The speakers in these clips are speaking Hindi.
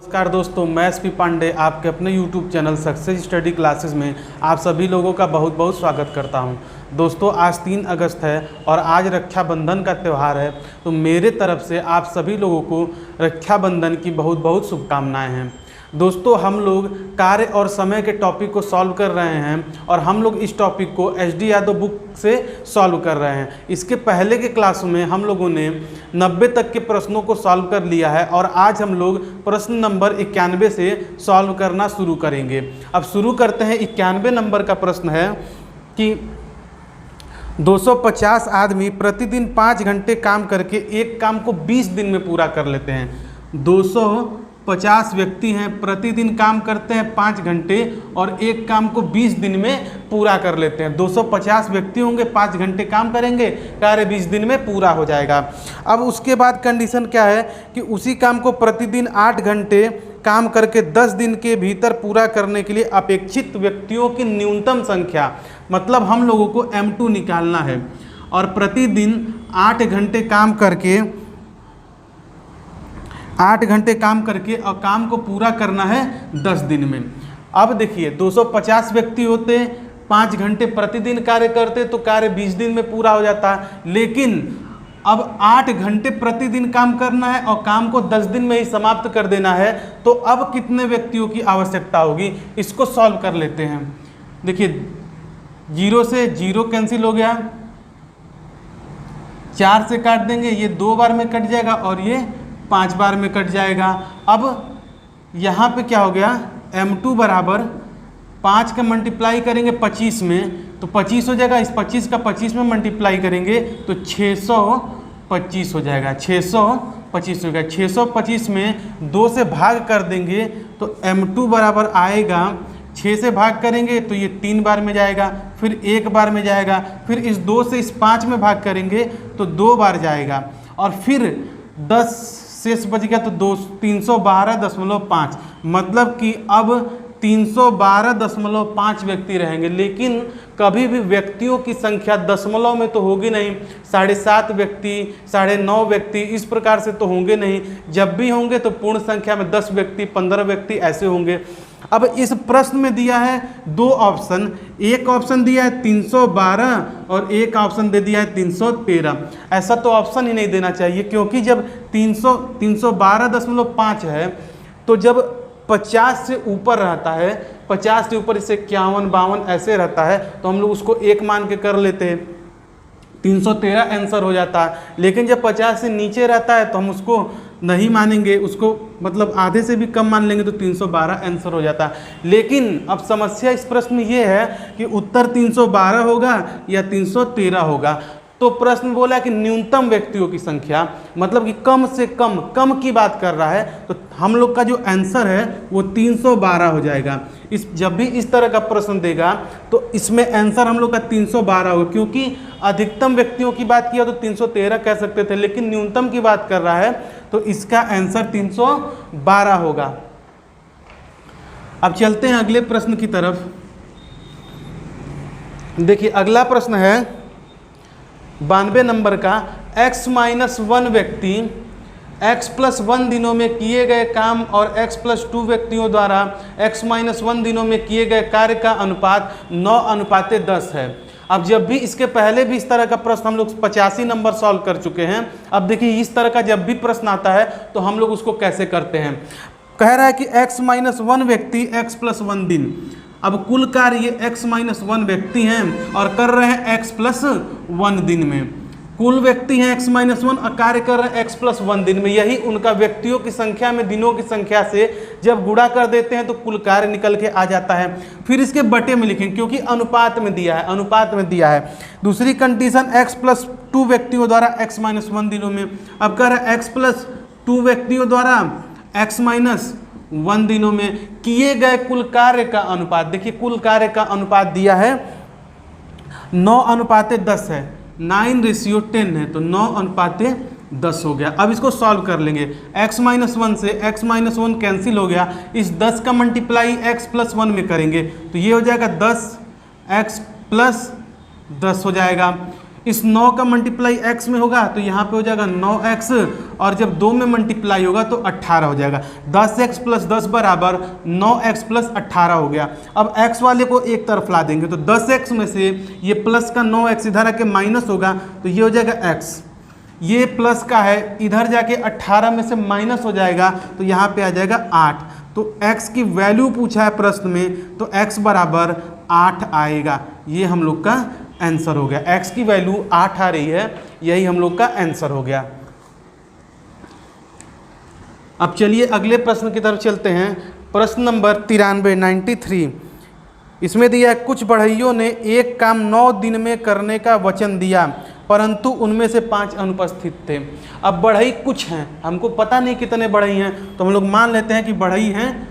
नमस्कार दोस्तों, मैं एसपी पांडे आपके अपने YouTube channel success study classes में आप सभी लोगों का बहुत बहुत स्वागत करता हूं। दोस्तों, आज 3 अगस्त है और आज रक्षाबंधन का त्यौहार है। तो मेरे तरफ से आप सभी लोगों को रक्षाबंधन की बहुत बहुत शुभकामनाएं हैं। दोस्तों, हम लोग कार्य और समय के टॉपिक को सॉल्व कर रहे हैं और हम लोग इस टॉपिक को एच.डी. यादव बुक से सॉल्व कर रहे हैं। इसके पहले के क्लास में हम लोगों ने 90 तक के प्रश्नों को सॉल्व कर लिया है और आज हम लोग प्रश्न नंबर 91 से सॉल्व करना शुरू करेंगे। अब शुरू करते हैं। 91 नंबर का प्रश्न है कि 250 आदमी प्रतिदिन 5 घंटे काम करके एक काम को 20 दिन में पूरा कर लेते हैं। 250 व्यक्ति हैं, प्रतिदिन काम करते हैं 5 घंटे और एक काम को 20 दिन में पूरा कर लेते हैं। 250 व्यक्ति होंगे, 5 घंटे काम करेंगे, कार्य 20 दिन में पूरा हो जाएगा। अब उसके बाद कंडीशन क्या है कि उसी काम को प्रतिदिन 8 घंटे काम करके 10 दिन के भीतर पूरा करने के लिए अपेक्षित व्यक्तियों की न्यूनतम संख्या, मतलब हम लोगों को M2 निकालना है और प्रतिदिन 8 घंटे काम करके 8 घंटे काम करके और काम को पूरा करना है 10 दिन में। अब देखिए, 250 व्यक्ति होते, 5 घंटे प्रतिदिन कार्य करते तो कार्य 20 दिन में पूरा हो जाता। लेकिन अब 8 घंटे प्रतिदिन काम करना है और काम को 10 दिन में ही समाप्त कर देना है, तो अब कितने व्यक्तियों की आवश्यकता होगी, इसको सॉल्व कर लेते हैं। देखिए, 0 से 0 कैंसिल हो गया, 4 से काट देंगे, ये 2 बार में कट जाएगा और ये 5 बार में कट जाएगा। अब यहाँ पे क्या हो गया, M2 बराबर 5 का मल्टीप्लाई करेंगे 25 में तो 25 हो जाएगा। इस 25 का 25 में मल्टीप्लाई करेंगे तो 625 हो जाएगा। 625 हो गया। 625 में 2 से भाग कर देंगे तो M2 बराबर आएगा, 6 से भाग करेंगे तो ये 3 बार में जाएगा, फिर 1 बार में जाएगा, फिर इस 2 से इस 5 में भाग करेंगे तो 2 बार जाएगा और फिर 10 शेष बच गया तो 312.5, मतलब कि अब 312.5 व्यक्ति रहेंगे। लेकिन कभी भी व्यक्तियों की संख्या दशमलव में तो होगी नहीं, 7.5 व्यक्ति, 9.5 व्यक्ति इस प्रकार से तो होंगे नहीं। जब भी होंगे तो पूर्ण संख्या में 10 व्यक्ति, 15 व्यक्ति ऐसे होंगे। अब इस प्रश्न में दिया है 2 ऑप्शन, एक ऑप्शन दिया है 312 और एक ऑप्शन दे दिया है 313। ऐसा तो ऑप्शन ही नहीं देना चाहिए, क्योंकि जब 312.5 है तो जब 50 से ऊपर रहता है, 50 से ऊपर इसे 51, 52 ऐसे रहता है तो हम लोग उसको 1 मान के कर लेते हैं, 313 आंसर हो जाता है। लेकिन जब 50 से नीचे रहता है तो हम उसको नहीं मानेंगे, उसको मतलब आधे से भी कम मान लेंगे तो 312 आंसर हो जाता है। लेकिन अब समस्या इस प्रश्न में ये है कि उत्तर 312 होगा या 313 होगा। तो प्रश्न बोला कि न्यूनतम व्यक्तियों की संख्या, मतलब कि कम से कम की बात कर रहा है, तो हम लोग का जो आंसर है वो 312 हो जाएगा। जब भी इस तरह का प्रश्न देगा तो इसमें आंसर हम लोग का 312 होगा, क्योंकि अधिकतम व्यक्तियों की बात किया तो 313 कह सकते थे, लेकिन न्यूनतम की बात कर रहा है तो इसका आंसर 312 होगा। अब चलते हैं अगले प्रश्न की तरफ। देखिए, अगला प्रश्न है 92 नंबर का। x-1 व्यक्ति x+1 दिनों में किए गए काम और x+2 व्यक्तियों द्वारा x-1 दिनों में किए गए कार्य का अनुपात 9:10 है। अब जब भी इसके पहले भी इस तरह का प्रश्न हम लोग 85 नंबर सॉल्व कर चुके हैं। अब देखिए, इस तरह का जब भी प्रश्न आता है तो हम लोग उसको कैसे करते हैं। कह रहा है कि x-1 व्यक्ति x+1 दिन, अब कुल कार्य ये x-1 व्यक्ति हैं और कर रहे हैं x+1 दिन में। कुल व्यक्ति हैं x-1 और कार्य कर रहे हैं x+1 दिन में। यही उनका व्यक्तियों की संख्या में दिनों की संख्या से जब गुणा कर देते हैं तो कुल कार्य निकल के आ जाता है। फिर इसके बटे में लिखेंगे, क्योंकि अनुपात में दिया है। दूसरी कंडीशन x+2 व्यक्तियों द्वारा x-1 दिनों में। अब कह रहे हैं x+2 व्यक्तियों द्वारा x-1 दिनों में किए गए कुल कार्य का अनुपात। देखिए, कुल कार्य का अनुपात दिया है 9:10 है, 9:10 है, तो 9:10 हो गया। अब इसको सॉल्व कर लेंगे। x-1 से x-1 कैंसिल हो गया, इस 10 का मल्टीप्लाई x+1 में करेंगे तो ये हो जाएगा 10 x+10 हो जाएगा। इस 9 का मल्टीप्लाई x में होगा तो यहाँ पे हो जाएगा 9x, और जब 2 में मल्टीप्लाई होगा तो 18 हो जाएगा। 10x + 10 बराबर 9x + 18 हो गया। अब x वाले को एक तरफ ला देंगे तो 10x में से ये प्लस का 9x इधर आके माइनस होगा तो ये हो जाएगा x, ये प्लस का है इधर जाके 18 में से माइनस हो जाएगा तो यहाँ पे आ जाएगा 8। तो x की वैल्यू पूछा है प्रश्न में तो x बराबर 8 आएगा। ये हम लोग का आंसर हो गया। x की वैल्यू 8 आ रही है, यही हम लोग का आंसर हो गया। अब चलिए अगले प्रश्न की तरफ चलते हैं। प्रश्न नंबर 93 93। इसमें दिया है कुछ बढ़इयों ने एक काम 9 दिन में करने का वचन दिया परंतु उनमें से 5 अनुपस्थित थे। अब बढ़ई कुछ हैं, हमको पता नहीं कितने बढ़ई हैं, तो हम लोग मान लेते हैं कि बढ़ई हैं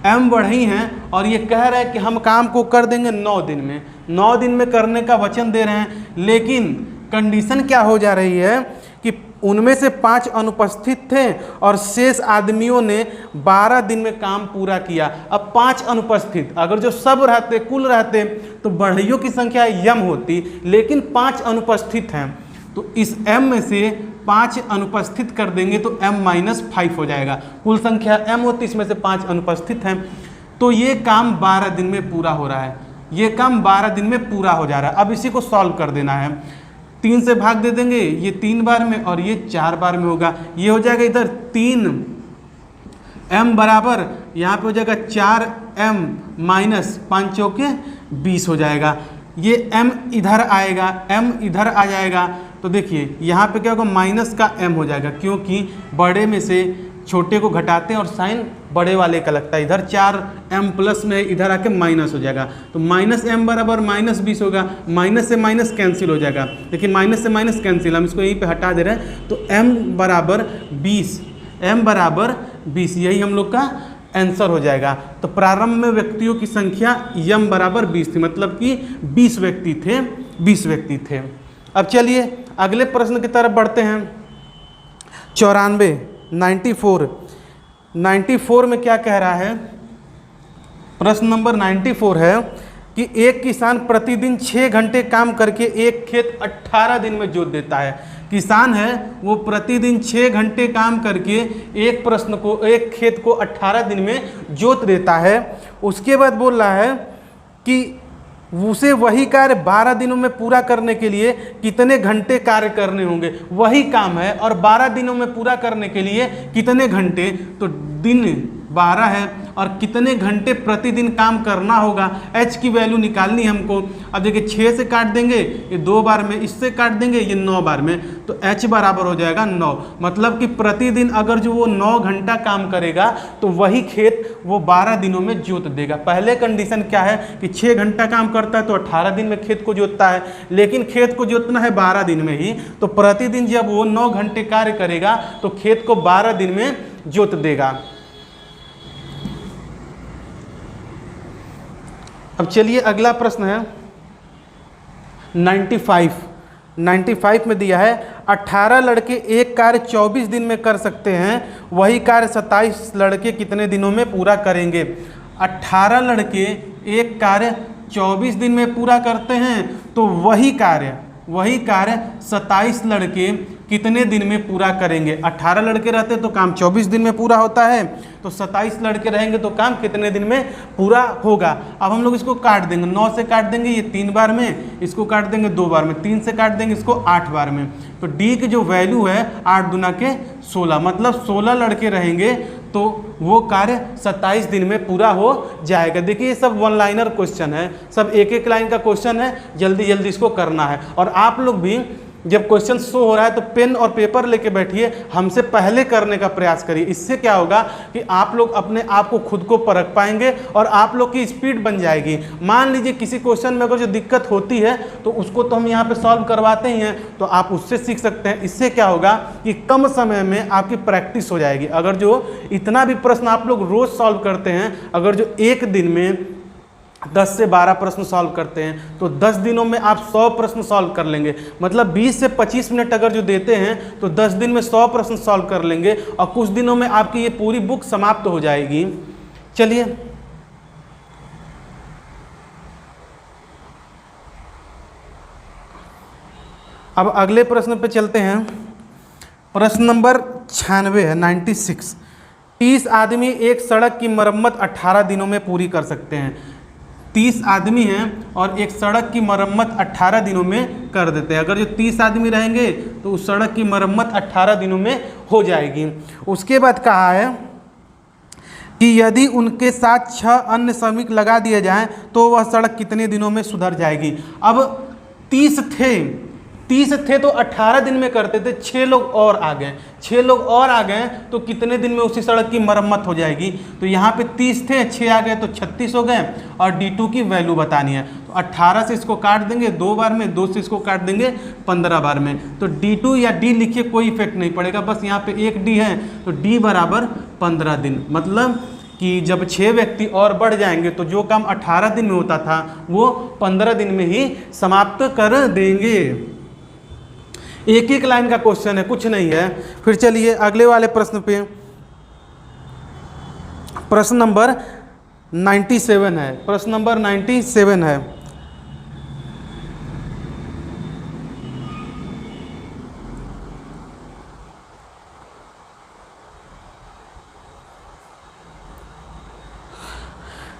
m बढ़ई हैं और ये कह रहे हैं कि हम काम को कर देंगे 9 दिन में। 9 दिन में करने का वचन दे रहे हैं, लेकिन कंडीशन क्या हो जा रही है कि उनमें से 5 अनुपस्थित थे और शेष आदमियों ने 12 दिन में काम पूरा किया। अब 5 अनुपस्थित, अगर जो सब रहते कुल रहते तो बढ़इयों की संख्या m होती, लेकिन 5 अनुपस्थित हैं तो इस m में से 5 अनुपस्थित कर देंगे तो m-5 हो जाएगा। कुल संख्या m होती, इसमें से 5 अनुपस्थित हैं तो ये काम 12 दिन में पूरा हो रहा है। ये काम 12 दिन में पूरा हो जा रहा है। अब इसी को सॉल्व कर देना है। 3 से भाग दे देंगे, ये 3 बार में और ये 4 बार में होगा। ये हो जाएगा इधर 3m बराबर यहाँ पे हो जाएगा 4m - 5 चौके 20 हो जाएगा। ये m इधर आएगा, m इधर आ जाएगा तो देखिए यहाँ पे क्या होगा, माइनस का m हो जाएगा, क्योंकि बड़े में से छोटे को घटाते हैं और साइन बड़े वाले का लगता है। इधर 4m प्लस में इधर आके माइनस हो जाएगा तो -m बराबर -20 होगा। माइनस से माइनस कैंसिल हो जाएगा, लेकिन माइनस से माइनस कैंसिल, हम इसको यहीं पे हटा दे रहे हैं तो m बराबर 20, यही हम लोग का आंसर हो जाएगा। तो प्रारंभ में व्यक्तियों की संख्या m बराबर 20 थी, मतलब कि 20 व्यक्ति थे। अब चलिए अगले प्रश्न की तरफ बढ़ते हैं। 94 में क्या कह रहा है, प्रश्न नंबर 94 है कि एक किसान प्रतिदिन 6 घंटे काम करके एक खेत 18 दिन में जोत देता है। किसान है वो प्रतिदिन 6 घंटे काम करके एक खेत को 18 दिन में जोत देता है। उसके बाद बोल रहा है कि उसे वही कार्य 12 दिनों में पूरा करने के लिए कितने घंटे कार्य करने होंगे। वही काम है और 12 दिनों में पूरा करने के लिए कितने घंटे, तो दिन 12 है और कितने घंटे प्रतिदिन काम करना होगा। h की वैल्यू निकालनी हमको। अब देखिए 6 से काट देंगे ये 2 बार में, इससे काट देंगे ये 9 बार में, तो h बराबर हो जाएगा 9। मतलब कि प्रतिदिन अगर जो वो 9 घंटा काम करेगा तो वही खेत वो 12 दिनों में जोत देगा। पहले कंडीशन क्या है कि 6 घंटा काम करता है तो 18 दिन में खेत को जोतता है, लेकिन खेत को जोतना है 12 दिन में ही, तो प्रतिदिन जब वो 9 घंटे कार्य करेगा तो खेत को 12 दिन में जोत देगा। अब चलिए अगला प्रश्न है 95 में दिया है 18 लड़के एक कार्य 24 दिन में कर सकते हैं, वही कार्य 27 लड़के कितने दिनों में पूरा करेंगे। 18 लड़के एक कार्य 24 दिन में पूरा करते हैं तो वही कार्य 27 लड़के कितने दिन में पूरा करेंगे। 18 लड़के रहते तो काम 24 दिन में पूरा होता है, तो 27 लड़के रहेंगे तो काम कितने दिन में पूरा होगा। अब हम लोग इसको काट देंगे, 9 से काट देंगे ये 3 बार में, इसको काट देंगे 2 बार में, 3 से काट देंगे इसको 8 बार में, तो डी की जो वैल्यू है 8 दूना के 16, मतलब 16 लड़के रहेंगे तो वो कार्य 27 दिन में पूरा हो जाएगा। देखिए ये सब 1 लाइनर क्वेश्चन है, सब एक लाइन का क्वेश्चन है, जल्दी जल्दी इसको करना है। और आप लोग भी जब क्वेश्चन शो हो रहा है तो पेन और पेपर लेके बैठिए, हमसे पहले करने का प्रयास करिए। इससे क्या होगा कि आप लोग अपने आप को खुद को परख पाएंगे और आप लोग की स्पीड बन जाएगी। मान लीजिए किसी क्वेश्चन में अगर जो दिक्कत होती है तो उसको तो हम यहाँ पे सॉल्व करवाते ही हैं, तो आप उससे सीख सकते हैं। इससे क्या होगा कि कम समय में आपकी प्रैक्टिस हो जाएगी। अगर जो इतना भी प्रश्न आप लोग रोज़ सॉल्व करते हैं, अगर जो एक दिन में 10 से 12 प्रश्न सॉल्व करते हैं तो 10 दिनों में आप 100 प्रश्न सॉल्व कर लेंगे। मतलब 20 से 25 मिनट अगर जो देते हैं तो 10 दिन में 100 प्रश्न सॉल्व कर लेंगे और कुछ दिनों में आपकी ये पूरी बुक समाप्त हो जाएगी। चलिए अब अगले प्रश्न पे चलते हैं। प्रश्न नंबर 96 है, 96। 30 आदमी एक सड़क की मरम्मत 18 दिनों में पूरी कर सकते हैं। 30 आदमी हैं और एक सड़क की मरम्मत 18 दिनों में कर देते हैं। अगर जो 30 आदमी रहेंगे तो उस सड़क की मरम्मत 18 दिनों में हो जाएगी। उसके बाद कहा है कि यदि उनके साथ 6 अन्य श्रमिक लगा दिए जाएं तो वह सड़क कितने दिनों में सुधर जाएगी। अब 30 थे तो 18 दिन में करते थे, 6 लोग और आ गए, 6 लोग और आ गए तो कितने दिन में उसी सड़क की मरम्मत हो जाएगी। तो यहाँ पे 30 थे, 6 आ गए तो 36 हो गए और D2 की वैल्यू बतानी है। तो 18 से इसको काट देंगे 2 बार में, 2 से इसको काट देंगे 15 बार में। तो D2 या D लिखिए, कोई इफेक्ट नहीं पड़ेगा, बस यहाँ पे एक D है तो D बराबर 15 दिन। मतलब कि जब 6 व्यक्ति और बढ़ जाएंगे तो जो काम 18 दिन में होता था वो 15 दिन में ही समाप्त कर देंगे। एक एक लाइन का क्वेश्चन है, कुछ नहीं है। फिर चलिए अगले वाले प्रश्न पे। प्रश्न नंबर 97 है, प्रश्न नंबर 97 है।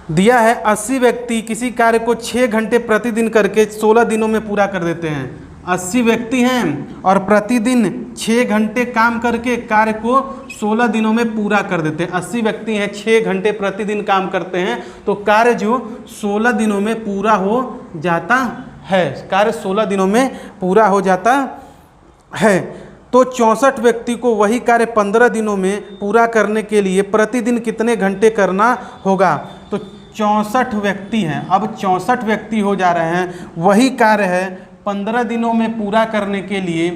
दिया है 80 व्यक्ति किसी कार्य को 6 घंटे प्रतिदिन करके 16 दिनों में पूरा कर देते हैं। 80 व्यक्ति हैं और प्रतिदिन 6 घंटे काम करके कार्य को 16 दिनों में पूरा कर देते हैं। 80 व्यक्ति हैं, 6 घंटे प्रतिदिन काम करते हैं तो कार्य जो 16 दिनों में पूरा हो जाता है, कार्य 16 दिनों में पूरा हो जाता है। तो 64 व्यक्ति को वही कार्य 15 दिनों में पूरा करने के लिए प्रतिदिन कितने घंटे करना होगा। तो 64 व्यक्ति हैं, अब 64 व्यक्ति हो जा रहे हैं, वही कार्य है 15 दिनों में पूरा करने के लिए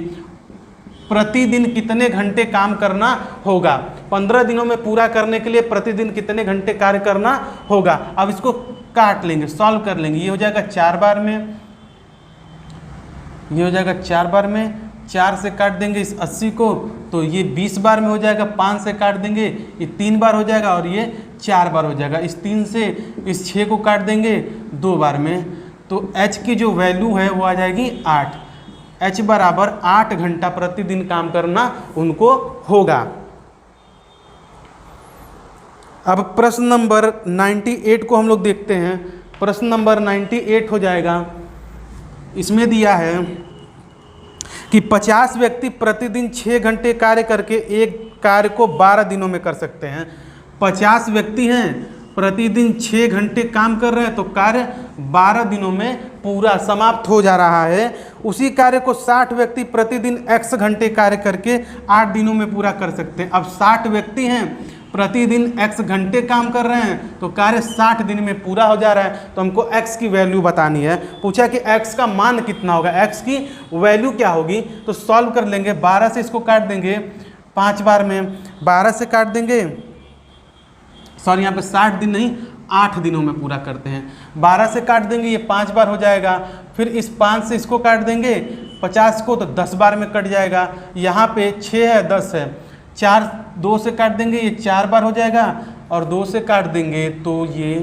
प्रतिदिन कितने घंटे काम करना होगा। 15 दिनों में पूरा करने के लिए प्रतिदिन कितने घंटे कार्य करना होगा। अब इसको काट लेंगे, सॉल्व कर लेंगे। ये हो जाएगा 4 बार में, ये हो जाएगा 4 बार में, 4 से काट देंगे इस 80 को तो ये 20 बार में हो जाएगा, 5 से काट देंगे ये 3 बार हो जाएगा और ये 4 बार हो जाएगा। इस 3 से इस 6 को काट देंगे 2 बार में, तो H की जो वैल्यू है वो आ जाएगी 8। H बराबर 8 घंटा प्रतिदिन काम करना उनको होगा। अब प्रश्न नंबर 98 को हम लोग देखते हैं। प्रश्न नंबर 98 हो जाएगा। इसमें दिया है कि 50 व्यक्ति प्रतिदिन 6 घंटे कार्य करके एक कार्य को 12 दिनों में कर सकते हैं। 50 व्यक्ति हैं, प्रतिदिन 6 घंटे काम कर रहे हैं तो कार्य 12 दिनों में पूरा समाप्त हो जा रहा है। उसी कार्य को 60 व्यक्ति प्रतिदिन x घंटे कार्य करके 8 दिनों में पूरा कर सकते हैं। अब 60 व्यक्ति हैं, प्रतिदिन x घंटे काम कर रहे हैं तो कार्य 60 दिन में पूरा हो जा रहा है। तो हमको x की वैल्यू बतानी है। पूछा कि x का मान कितना होगा, x की वैल्यू क्या होगी। तो सॉल्व कर लेंगे। 12 से इसको काट देंगे 5 बार में, 12 से काट देंगे, सॉरी यहाँ पे 60 दिन नहीं 8 दिनों में पूरा करते हैं। 12 से काट देंगे, ये 5 बार हो जाएगा। फिर इस 5 से इसको काट देंगे 50 को तो 10 बार में कट जाएगा। यहाँ पे 6 है 10 है, 4 2 से काट देंगे ये 4 बार हो जाएगा और 2 से काट देंगे तो ये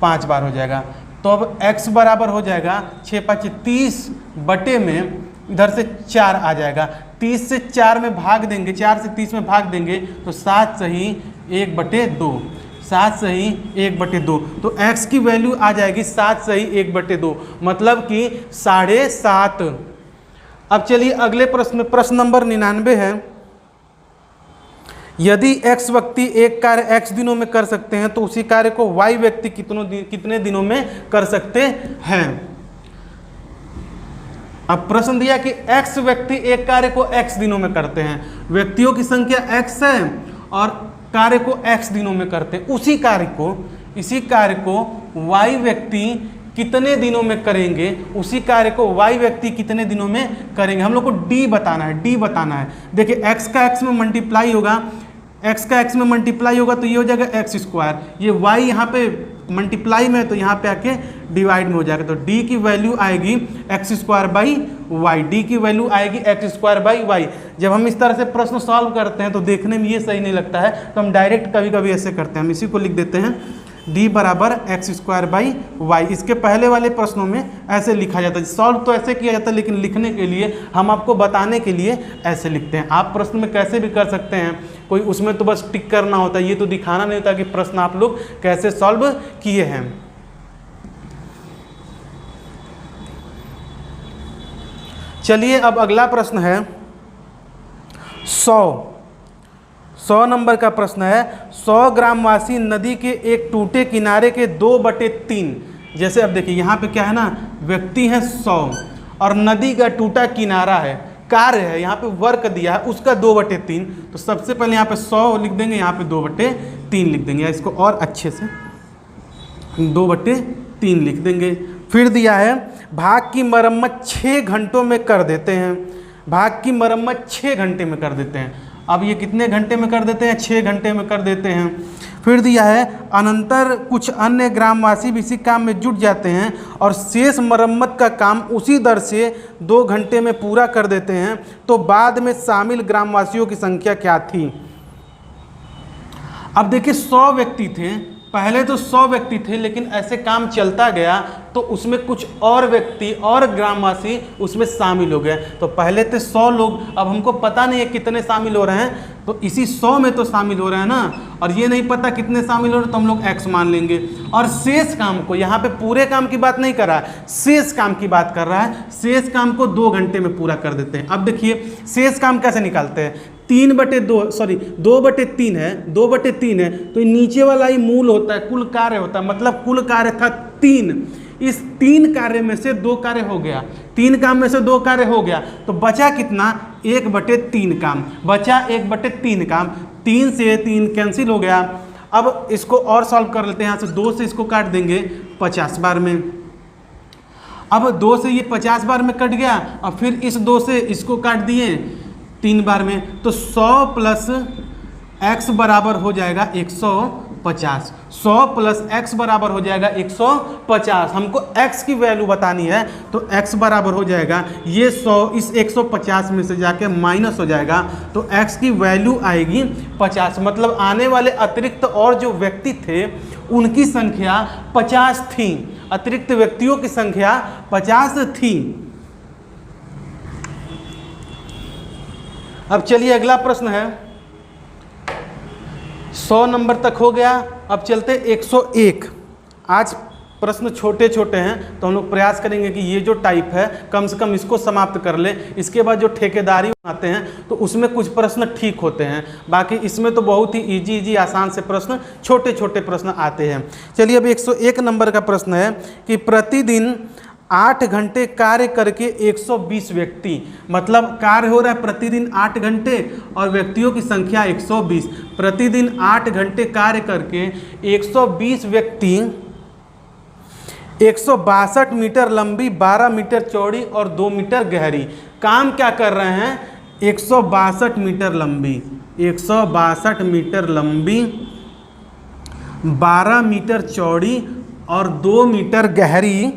5 बार हो जाएगा। तो अब x बराबर हो जाएगा 6 5 30 बटे में इधर से 4 आ जाएगा। 30 से 4 में भाग देंगे, 4 से 30 में भाग देंगे तो 7 सही 1/2, 7 सही 1/2। तो x की वैल्यू आ जाएगी 7 सही 1/2, मतलब कि 7.5। अब चलिए अगले प्रश्न में, प्रश्न नंबर 99 है। यदि x व्यक्ति एक कार्य x दिनों में कर सकते हैं तो उसी कार्य को y व्यक्ति कितने दिनों में कर सकते हैं। अब प्रश्न दिया कि x व्यक्ति एक कार्य को x दिनों में करते हैं, व्यक्तियों की संख्या x है और कार्य को x दिनों में करते हैं। इसी कार्य को y व्यक्ति कितने दिनों में करेंगे, उसी कार्य को y व्यक्ति कितने दिनों में करेंगे। हम लोग को d बताना है, देखिए x का x में मल्टीप्लाई होगा, x का x में मल्टीप्लाई होगा तो ये हो जाएगा x², ये y यहाँ पे मल्टीप्लाई में तो यहाँ पे आके डिवाइड में हो जाएगा। तो d की वैल्यू आएगी x²/y, d की वैल्यू आएगी x²/y। जब हम इस तरह से प्रश्न सॉल्व करते हैं तो देखने में ये सही नहीं लगता है तो हम डायरेक्ट कभी कभी ऐसे करते हैं। हम इसी को लिख देते हैं डी बराबर एक्स स्क्वायर बाई वाई। इसके पहले वाले प्रश्नों में ऐसे लिखा जाता है, सॉल्व तो ऐसे किया जाता है, लेकिन लिखने के लिए हम आपको बताने के लिए ऐसे लिखते हैं। आप प्रश्न में कैसे भी कर सकते हैं, कोई उसमें तो बस टिक करना होता है, ये तो दिखाना नहीं होता कि प्रश्न आप लोग कैसे सॉल्व किए हैं। चलिए अब अगला प्रश्न है 100 नंबर का प्रश्न है। 100 ग्रामवासी नदी के एक टूटे किनारे के 2/3, जैसे अब देखिए यहाँ पे क्या है ना, व्यक्ति हैं 100 और नदी का टूटा किनारा है, कार्य है, यहाँ पे वर्क दिया है उसका 2/3। तो सबसे पहले यहाँ पे 100 लिख देंगे, यहाँ पे 2/3 लिख देंगे, या इसको और अच्छे से 2/3 लिख देंगे। फिर दिया है भाग की मरम्मत 6 घंटों में कर देते हैं। भाग की मरम्मत 6 घंटे में कर देते हैं। अब ये कितने घंटे में कर देते हैं, 6 घंटे में कर देते हैं। फिर दिया है अनंतर कुछ अन्य ग्रामवासी भी इसी काम में जुट जाते हैं और शेष मरम्मत का काम उसी दर से 2 घंटे में पूरा कर देते हैं, तो बाद में शामिल ग्रामवासियों की संख्या क्या थी। अब देखिए 100 व्यक्ति थे, पहले तो 100 व्यक्ति थे, लेकिन ऐसे काम चलता गया तो उसमें कुछ और व्यक्ति और ग्रामवासी उसमें शामिल हो गए। तो पहले थे 100 लोग, अब हमको पता नहीं है कितने शामिल हो रहे हैं, तो इसी 100 में तो शामिल हो रहे हैं ना, और ये नहीं पता कितने शामिल हो रहे हैं, तो हम लोग x मान लेंगे। और शेष काम को, यहाँ पे पूरे काम की बात नहीं कर रहा है, शेष काम की बात कर रहा है। शेष काम को 2 घंटे में पूरा कर देते हैं। अब देखिए शेष काम कैसे निकालते हैं, 2/3 है, 2/3 है, तो नीचे वाला ही मूल होता है, कुल कार्य होता है, मतलब कुल कार्य था 3। इस 3 कार्य में से 2 कार्य हो गया, 3 काम में से 2 कार्य हो गया, तो बचा कितना, 1/3 काम बचा, 1/3 काम। 3 से 3 कैंसिल हो गया। अब इसको और सॉल्व कर लेते हैं, यहाँ से 2 से इसको काट देंगे 50 बार में। अब 2 से ये 50 बार में कट गया, और फिर इस 2 से इसको काट दिए 3 बार में, तो 100 प्लस x बराबर हो जाएगा 150। 100 प्लस x बराबर हो जाएगा 150। हमको x की वैल्यू बतानी है, तो x बराबर हो जाएगा ये 100 इस 150 में से जाके माइनस हो जाएगा, तो x की वैल्यू आएगी 50। मतलब आने वाले अतिरिक्त और जो व्यक्ति थे उनकी संख्या 50 थी, अतिरिक्त व्यक्तियों की संख्या 50 थी। अब चलिए अगला प्रश्न है, 100 नंबर तक हो गया। अब चलते 101। आज प्रश्न छोटे छोटे हैं, तो हम लोग प्रयास करेंगे कि ये जो टाइप है कम से कम इसको समाप्त कर ले। इसके बाद जो ठेकेदारी आते हैं तो उसमें कुछ प्रश्न ठीक होते हैं, बाकी इसमें तो बहुत ही इजी आसान से प्रश्न, छोटे छोटे प्रश्न आते हैं। चलिए अब 101 नंबर का प्रश्न है कि प्रतिदिन 8 घंटे कार्य करके 120 व्यक्ति, मतलब कार्य हो रहा है प्रतिदिन 8 घंटे और व्यक्तियों की संख्या 120। प्रतिदिन 8 घंटे कार्य करके 120 व्यक्ति 162 मीटर लंबी, 12 मीटर चौड़ी और 2 मीटर गहरी काम क्या कर रहे हैं, 162 मीटर लंबी, 162 मीटर लंबी, 12 मीटर चौड़ी और 2 मीटर गहरी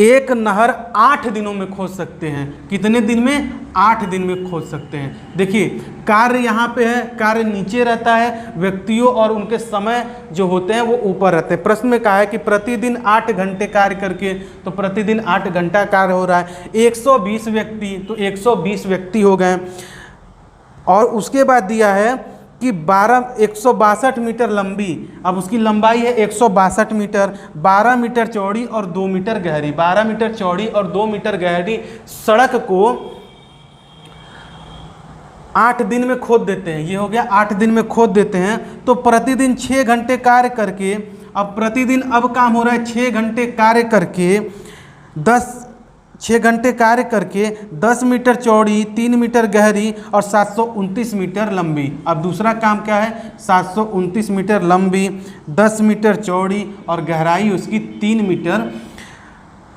एक नहर 8 दिनों में खोद सकते हैं। कितने दिन में, 8 दिन में खोद सकते हैं। देखिए कार्य यहाँ पे है, कार्य नीचे रहता है, व्यक्तियों और उनके समय जो होते हैं वो ऊपर रहते हैं। प्रश्न में कहा है कि प्रतिदिन 8 घंटे कार्य करके, तो प्रतिदिन 8 घंटा कार्य हो रहा है, 120 व्यक्ति, तो 120 व्यक्ति हो गए। और उसके बाद दिया है कि 162 मीटर लंबी, अब उसकी लंबाई है 162 मीटर, 12 मीटर चौड़ी और 2 मीटर गहरी, 12 मीटर चौड़ी और 2 मीटर गहरी सड़क को 8 दिन में खोद देते हैं। ये हो गया 8 दिन में खोद देते हैं। तो प्रतिदिन 6 घंटे कार्य करके, अब प्रतिदिन अब काम हो रहा है 6 घंटे कार्य करके 6 घंटे कार्य करके 10 मीटर चौड़ी, 3 मीटर गहरी और 729 मीटर लंबी। अब दूसरा काम क्या है, 729 मीटर लंबी, 10 मीटर चौड़ी और गहराई उसकी 3 मीटर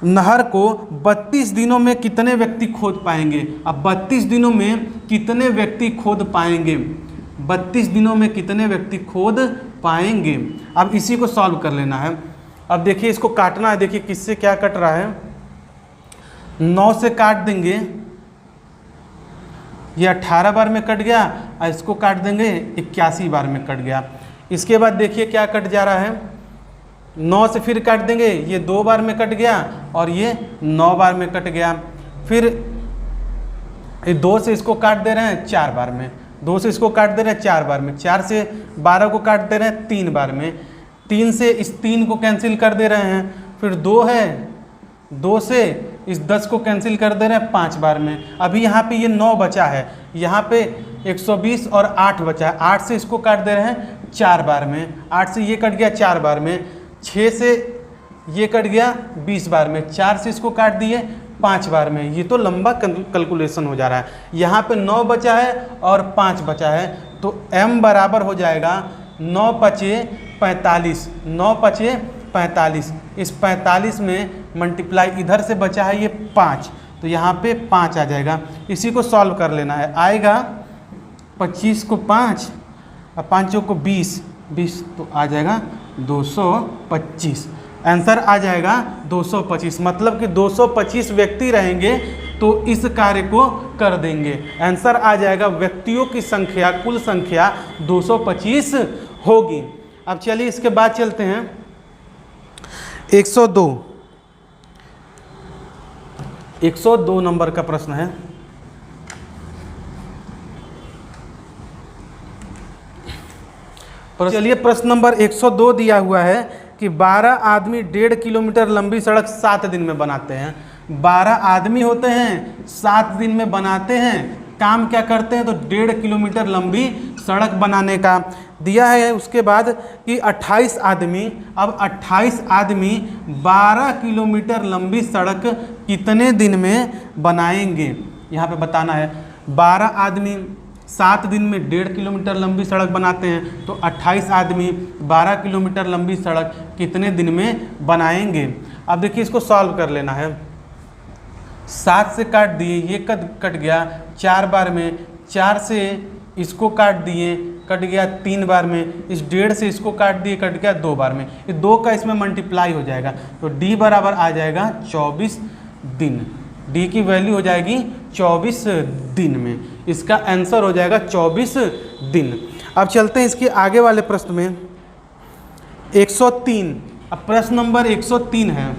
नहर को 32 दिनों में कितने व्यक्ति खोद पाएंगे। अब 32 दिनों में कितने व्यक्ति खोद पाएंगे, 32 दिनों में कितने व्यक्ति खोद पाएंगे। अब इसी को सॉल्व कर लेना है। अब देखिए इसको काटना है, देखिए किससे क्या कट रहा है, 9 से काट देंगे, ये 18 बार में कट गया, और इसको काट देंगे 81 बार में कट गया। इसके बाद देखिए क्या कट जा रहा है, 9 से फिर काट देंगे, ये 2 बार में कट गया और ये 9 बार में कट गया। फिर 2 से इसको काट दे रहे हैं 4 बार में, 2 से इसको काट दे रहे हैं 4 बार में, 4 से 12 को काट दे रहे हैं 3 बार में, 3 से इस 3 को कैंसिल कर दे रहे हैं। फिर 2 है, 2 से इस 10 को कैंसिल कर दे रहे हैं 5 बार में। अभी यहाँ पे ये 9 बचा है, यहाँ पे 120 और 8 बचा है, 8 से इसको काट दे रहे हैं 4 बार में, 8 से ये कट गया 4 बार में, 6 से ये कट गया 20 बार में, 4 से इसको काट दिए 5 बार में। ये तो लंबा कैलकुलेशन हो जा रहा है। यहाँ पे 9 बचा है और 5 बचा है, तो m बराबर हो जाएगा 9 पचे 45, 9 पचे 45। इस 45 में मल्टीप्लाई इधर से बचा है ये 5, तो यहाँ पे 5 आ जाएगा। इसी को सॉल्व कर लेना है। आएगा 25 को 5 और 5 को 20, 20 तो आ जाएगा 225। आंसर आ जाएगा 225, मतलब कि 225 व्यक्ति रहेंगे तो इस कार्य को कर देंगे। आंसर आ जाएगा व्यक्तियों की संख्या, कुल संख्या 225 होगी। अब चलिए इसके बाद चलते हैं 102 नंबर का प्रश्न है। चलिए प्रश्न नंबर 102 दिया हुआ है कि 12 आदमी 1.5 किलोमीटर लंबी सड़क 7 दिन में बनाते हैं। 12 आदमी होते हैं, 7 दिन में बनाते हैं। काम क्या करते हैं? तो 1.5 किलोमीटर लंबी सड़क बनाने का दिया है। उसके बाद कि 28 आदमी, अब 28 आदमी 12 किलोमीटर लंबी सड़क कितने दिन में बनाएंगे, यहाँ पे बताना है। 12 आदमी 7 दिन में 1.5 किलोमीटर लंबी सड़क बनाते हैं, तो 28 आदमी 12 किलोमीटर लंबी सड़क कितने दिन में बनाएंगे। अब देखिए इसको सॉल्व कर लेना है। 7 से काट दिए, ये कट गया 4 बार में, 4 से इसको काट दिए, कट गया 3 बार में, इस 1.5 से इसको काट दिए, कट गया 2 बार में। ये 2 का इसमें मल्टीप्लाई हो जाएगा, तो D बराबर आ जाएगा 24 दिन। D की वैल्यू हो जाएगी 24 दिन में। इसका आंसर हो जाएगा 24 दिन। अब चलते हैं इसके आगे वाले प्रश्न में 103। अब प्रश्न नंबर 103 है।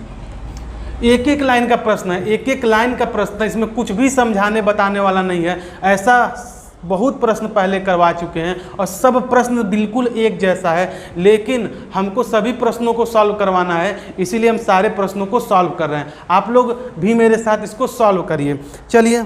एक एक लाइन का प्रश्न है, एक एक लाइन का प्रश्न है, इसमें कुछ भी समझाने बताने वाला नहीं है। ऐसा बहुत प्रश्न पहले करवा चुके हैं और सब प्रश्न बिल्कुल एक जैसा है, लेकिन हमको सभी प्रश्नों को सॉल्व करवाना है, इसीलिए हम सारे प्रश्नों को सॉल्व कर रहे हैं। आप लोग भी मेरे साथ इसको सॉल्व करिए। चलिए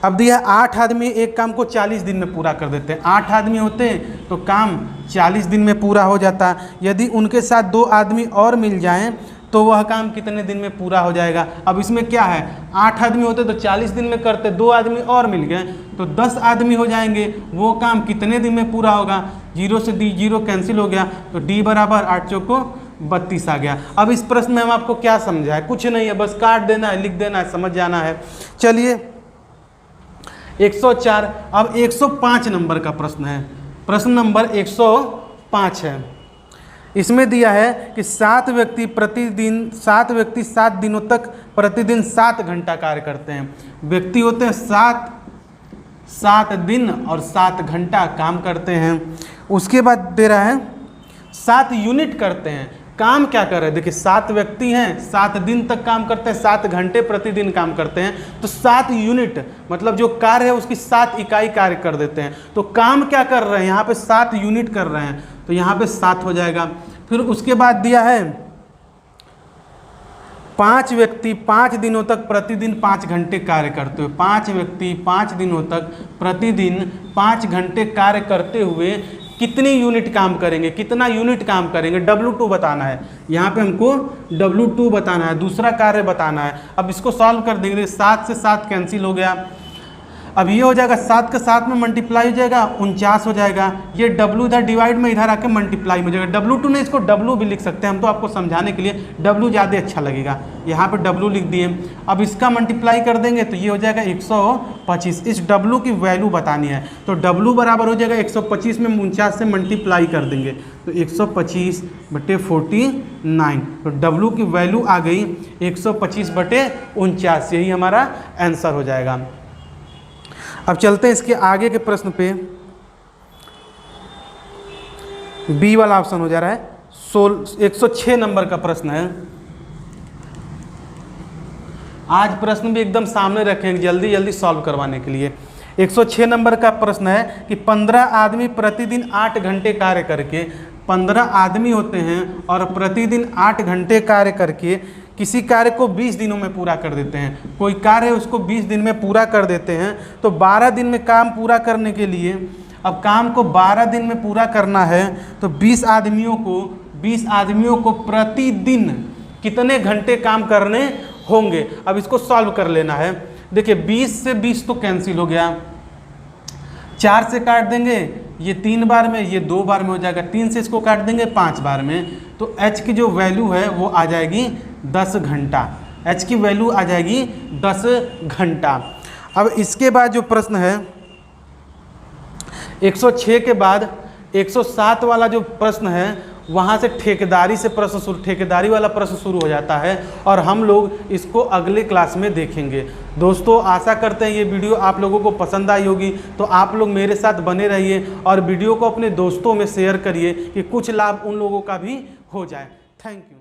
अब दिया 8 आदमी एक काम को 40 दिन में पूरा कर देते हैं। 8 आदमी होते हैं तो काम 40 दिन में पूरा हो जाता है। यदि उनके साथ 2 आदमी और मिल जाएं तो वह काम कितने दिन में पूरा हो जाएगा। अब इसमें क्या है, 8 आदमी होते तो 40 दिन में करते, 2 आदमी और मिल गए तो 10 आदमी हो जाएंगे। वो काम कितने दिन में पूरा होगा। 0 से D 0 कैंसिल हो गया, तो D बराबर 8 चौको 32 आ गया। अब इस प्रश्न में हम आपको क्या समझाए, कुछ नहीं है, बस काट देना है, लिख देना है, समझ जाना है। चलिए 104। अब 105 नंबर का प्रश्न है। प्रश्न नंबर 105 है। इसमें दिया है कि 7 व्यक्ति 7 दिनों तक प्रतिदिन 7 घंटा कार्य करते हैं। व्यक्ति होते हैं 7 दिन और 7 घंटा काम करते हैं। उसके बाद दे रहा है 7 यूनिट करते हैं। काम क्या कर रहे हैं, देखिए 7 व्यक्ति हैं, 7 दिन तक काम करते हैं, 7 घंटे प्रतिदिन काम करते हैं, तो 7 यूनिट मतलब जो कार्य है उसकी 7 इकाई कार्य कर देते हैं। तो काम क्या कर रहे हैं, यहाँ पे 7 यूनिट कर रहे हैं, तो यहाँ पे 7 हो जाएगा। फिर उसके बाद दिया है 5 व्यक्ति 5 दिनों तक प्रतिदिन 5 घंटे कार्य करते हुए। 5 व्यक्ति 5 दिनों तक प्रतिदिन 5 घंटे कार्य करते हुए कितनी यूनिट काम करेंगे, कितना यूनिट काम करेंगे, W2 बताना है। यहाँ पे हमको W2 बताना है, दूसरा कार्य बताना है। अब इसको सॉल्व कर देंगे। 7 से 7 कैंसिल हो गया। अब ये हो जाएगा 7 के 7 में मल्टीप्लाई हो जाएगा 49 हो जाएगा। ये W इधर डिवाइड में इधर आके मल्टीप्लाई हो जाएगा। W2 नहीं, इसको W भी लिख सकते हैं हम, तो आपको समझाने के लिए W ज़्यादा अच्छा लगेगा। यहाँ पे W लिख दिए। अब इसका मल्टीप्लाई कर देंगे तो ये हो जाएगा 125। इस W की वैल्यू बतानी है, तो W बराबर हो जाएगा 125 में 49 से मल्टीप्लाई कर देंगे तो 125/49। तो W की वैल्यू आ गई 125/49। यही हमारा आंसर हो जाएगा। अब चलते हैं इसके आगे के प्रश्न पे। बी वाला ऑप्शन हो जा रहा है। 106 नंबर का प्रश्न है। आज प्रश्न भी एकदम सामने रखेंगे जल्दी जल्दी सॉल्व करवाने के लिए। 106 नंबर का प्रश्न है कि 15 आदमी प्रतिदिन 8 घंटे कार्य करके, 15 आदमी होते हैं और प्रतिदिन 8 घंटे कार्य करके किसी कार्य को 20 दिनों में पूरा कर देते हैं। कोई कार्य उसको 20 दिन में पूरा कर देते हैं, तो 12 दिन में काम पूरा करने के लिए, अब काम को 12 दिन में पूरा करना है तो 20 आदमियों को प्रतिदिन कितने घंटे काम करने होंगे। अब इसको सॉल्व कर लेना है। देखिए 20 से 20 तो कैंसिल हो गया, 4 से काट देंगे, ये 3 बार में, ये 2 बार में हो जाएगा, 3 से इसको काट देंगे 5 बार में, तो h की जो वैल्यू है वो आ जाएगी 10 घंटा। h की वैल्यू आ जाएगी 10 घंटा। अब इसके बाद जो प्रश्न है 106 के बाद 107 वाला जो प्रश्न है, वहाँ से ठेकेदारी वाला प्रश्न शुरू हो जाता है और हम लोग इसको अगले क्लास में देखेंगे। दोस्तों आशा करते हैं ये वीडियो आप लोगों को पसंद आई होगी, तो आप लोग मेरे साथ बने रहिए और वीडियो को अपने दोस्तों में शेयर करिए कि कुछ लाभ उन लोगों का भी हो जाए। Thank you.